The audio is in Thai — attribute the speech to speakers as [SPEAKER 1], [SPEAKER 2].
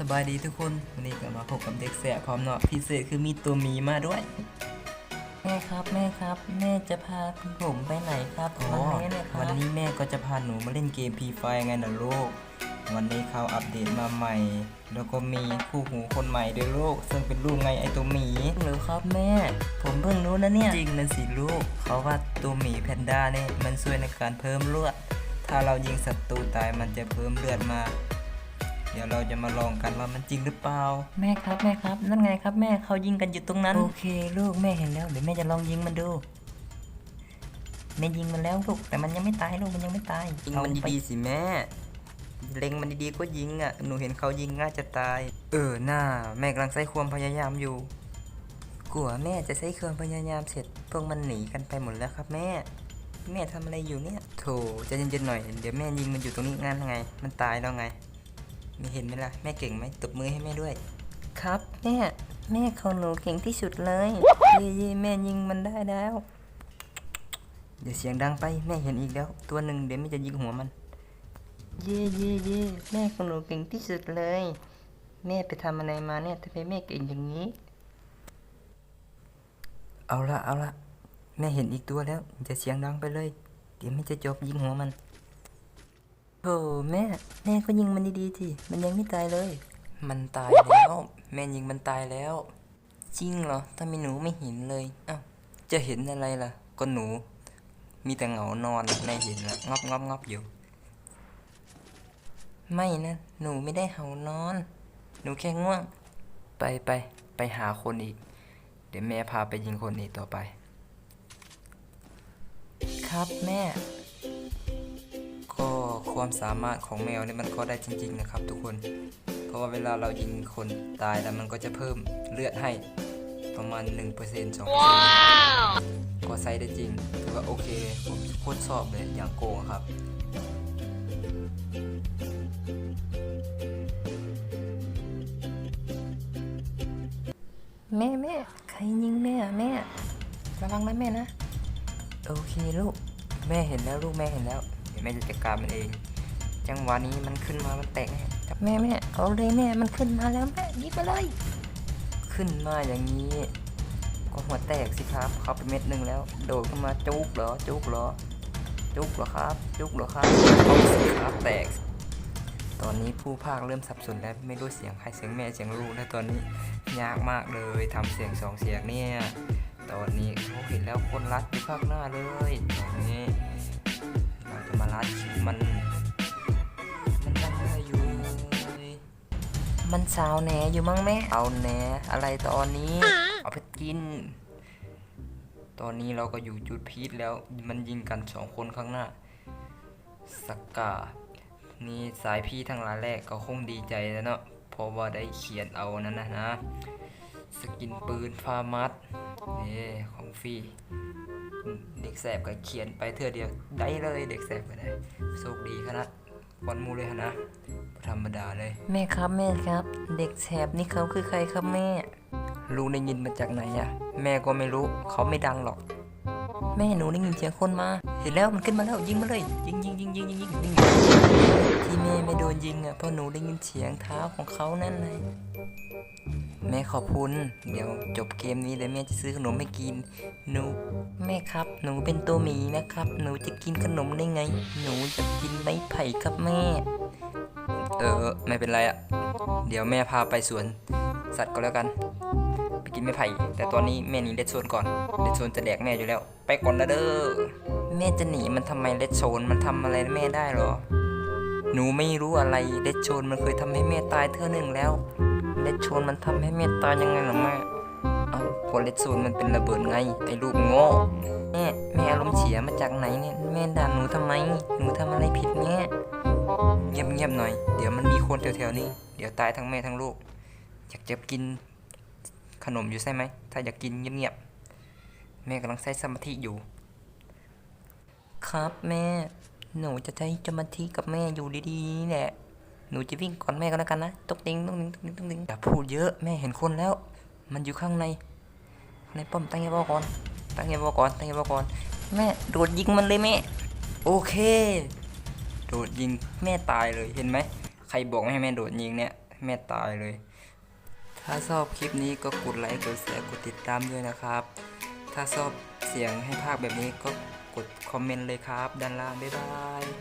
[SPEAKER 1] สบายดีทุกคนวันนี้ก็มาพบกับเด็กแสบพร้อมเนาะพิเศษคือมีตัวหมีมาด้วย
[SPEAKER 2] แม่ครับแม่ครับแม่จะพาผมไปไหนครับวันนี้เลยครับ
[SPEAKER 1] วันนี้แม่ก็จะพาหนูมาเล่นเกม Free Fire ไงนะลูกวันนี้เขาอัปเดตมาใหม่ แล้วก็มีคู่หูคนใหม่ด้วยลูกซึ่งเป็นลูกไงไอตัวหมี
[SPEAKER 2] หรือครับแม่ผมเพิ่งรู้นะเนี่ย
[SPEAKER 1] จริงนะสิลูกเขาว่าตัวหมีแพนด้าเนี่ยมันช่วยในการเพิ่มเลือดถ้าเรายิงศัตรูตายมันจะเพิ่มเลือดมาเดี๋ยวเราจะมาลองกันว่ามันจริงหรือเปล่า
[SPEAKER 2] แม่ครับนั่นไงครับแม่เขายิงกันอยู่ตรงนั้นโอเคลูกแม่เห็นแล้วเดี๋ยวแม่จะลองยิงมันดูแม่ยิงมันแล้วลูกแต่มันยังไม่ตายลูกมันยังไม่ตาย
[SPEAKER 1] ยิงมันดีๆสิแม่เล็งมันดีๆก็ยิงอ่ะหนูเห็นเขายิงง่ายจะตายหน้าแม่กำลังใช้ความพยายามอยู่กลัวแม่จะใช้ความพยายามเสร็จพวกมันหนีกันไปหมดแล้วครับแม่ทำอะไรอยู่เนี่ยโถใจเย็นๆหน่อยเดี๋ยวแม่ยิงมันอยู่ตรงนี้งั้นไงมันตายแล้วไงไม่เห็นไหมล่ะแม่เก่งไหมตบมือให้แม่ด้วย
[SPEAKER 2] ครับแม่ของหนูเก่งที่สุดเลย
[SPEAKER 1] เย่แม่ยิงมันได้แล้วเดี๋ยวเสียงดังไปแม่เห็นอีกแล้วตัวหนึ่งเดี๋ยวแม่จะยิงหัวมัน
[SPEAKER 2] เย่แม่ของหนูเก่งที่สุดเลยแม่ไปทำอะไรมาเนี่ยทำไมแม่เก่งอย่างนี้
[SPEAKER 1] เอาละแม่เห็นอีกตัวแล้วจะเสียงดังไปเลยเดี๋ยวแม่จะจบยิงหัวมัน
[SPEAKER 2] โอ้แม่ก็ยิงมันดีๆสิมันยังไม่ตายเลย
[SPEAKER 1] มันตายแล้วแม่ยิงมันตายแล้ว
[SPEAKER 2] จริงเหรอทำไมหนูไม่เห็นเลย
[SPEAKER 1] อ้าวจะเห็นอะไรล่ะก็หนูมีแต่เหงานอนแม่เห็นละงอบอยู่
[SPEAKER 2] ไม่นะหนูไม่ได้เห่านอนหนูแค่ง่วง
[SPEAKER 1] ไปหาคนอีกเดี๋ยวแม่พาไปยิงคนอีกต่อไป
[SPEAKER 2] ครับแม่
[SPEAKER 1] ก็ความสามารถของแมวเนี่ยมันก็ได้จริงๆนะครับทุกคนเพราะว่าเวลาเรายิงคนตายแล้วมันก็จะเพิ่มเลือดให้ประมาณ 1% 2% ก็ใช้ได้จริงถือว่าโอเคผมโคตรชอบเลยอย่างโกงครับ
[SPEAKER 2] แม่ใครยิงแม่ระวังนะแม่นะ
[SPEAKER 1] โอเคลูกแม่เห็นแล้วลูกแม่เห็นแล้วเดี๋ยวแม่จะจัดการมันเองจังหวะนี้มันขึ้นมามันแตก
[SPEAKER 2] จับแม่เอาเลยแม่มันขึ้นมาแล้วแม่ยิงไปเลย
[SPEAKER 1] ขึ้นมาอย่างนี้ก็หัวแตกสิครับเข้าไปเม็ดหนึ่งแล้วโดดขึ้นมาจุกเหรอครับจุกเหรอเอาสิครับแตกตอนนี้ผู้พากย์เริ่มสับสนแล้วไม่รู้เสียงใครเสียงแม่เสียงลูกแล้วตอนนี้ยากมากเลยทำเสียง2เสียงเนี่ยตอนนี้เขาเห็นแล้วคนรัดอยู่ข้างหน้าเลยตอนนี้เราจะมารัดคิวมันทำอะไรอยู่
[SPEAKER 2] มันสาวแหนอยู่มั้งแม่
[SPEAKER 1] เอาแหนอะไรตอนนี้เอาไปกินตอนนี้เราก็อยู่จุดพีคแล้วมันยิงกัน2คนข้างหน้าสกานี่สายพี่ทั้งหลายแรกก็คงดีใจแล้วเนาะเพราะว่าได้เขียนเอานั่นนะสกินปืนฟาร์มัสนี่ของฟรีเด็กแสบก็เขียนไปเท่าเดียวได้เลยเด็กแสบก็ได้โชคดีขนาดวันมูเลยนะธรรมดาเลย
[SPEAKER 2] แม่ครับเด็กแสบนี่เขาคือใครครับแม่
[SPEAKER 1] ลูกได้ยินมาจากไหนอะแม่ก็ไม่รู้เขาไม่ดังหรอก
[SPEAKER 2] แม่หนูได้ยินเสียงคนมาเห็นแล้วมันขึ้นมาแล้วยิงมาเลยยิงที่แม่ไม่โดนยิงอ่ะเพราะหนูได้ยินเสียงเท้าของเขานั่นเลย
[SPEAKER 1] แม่ขอบคุณเดี๋ยวจบเกมนี้เดี๋ยวแม่จะซื้อขนมให้กินหนู
[SPEAKER 2] แม่ครับหนูเป็นตัวหมีนะครับหนูจะกินขนมได้ไงหนูจะกินไม้ไผ่ครับแม่
[SPEAKER 1] ไม่เป็นไรอ่ะเดี๋ยวแม่พาไปสวนสัตว์ก็แล้วกันไปกินไม้ไผ่แต่ตอนนี้แม่หนีเล็ดโซนก่อนเล็ดโซนจะแดกแม่อยู่แล้วไปก่อนนะเด้อแม่จะหนีมันทำไมเล็ดโซนมันทำอะไรแม่ได้หรอหนูไม่รู้อะไรเล็ดโซนมันเคยทำให้แม่ตายเท่านึงแล้วเล็ดโซนมันทำให้แม่ตายยังไงหรอแม่เอาพอเล็ดโซนมันเป็นระเบิดไงไอ้ลูกโง่
[SPEAKER 2] แม่อารมณ์เสียมาจากไหนเนี่ยแม่ด่าหนูทำไมหนูทำอะไรผิดเนี่ย
[SPEAKER 1] เงียบหน่อยเดี๋ยวมันมีคนแถวๆนี้เดี๋ยวตายทั้งแม่ทั้งลูกอยากจะกินขนมอยู่ใช่ไหมถ้าอยากกินเงียบแม่กำลังใช้สมาธิอยู่
[SPEAKER 2] ครับแม่หนูจะใช้สมาธิกับแม่อยู่ดีๆนี่แหละหนูจะวิ่งก่อนแม่ก็แล้วกันนะตุ๊กติ๊ง
[SPEAKER 1] อย่าพูดเยอะแม่เห็นคนแล้วมันอยู่ข้างใน
[SPEAKER 2] ป้อมตั้งใจบอกก่อนแม่โดดยิงมันเลยแม่
[SPEAKER 1] โอเคโดดยิงแม่ตายเลยเห็นไหมใครบอกไม่ให้แม่โดดยิงเนี่ย แม่ตายเลย ถ้าชอบคลิปนี้ก็กดไลค์กดแชร์กดติดตามด้วยนะครับ ถ้าชอบเสียงให้ภาคแบบนี้ก็กดคอมเมนต์เลยครับด้านล่างบ๊ายบาย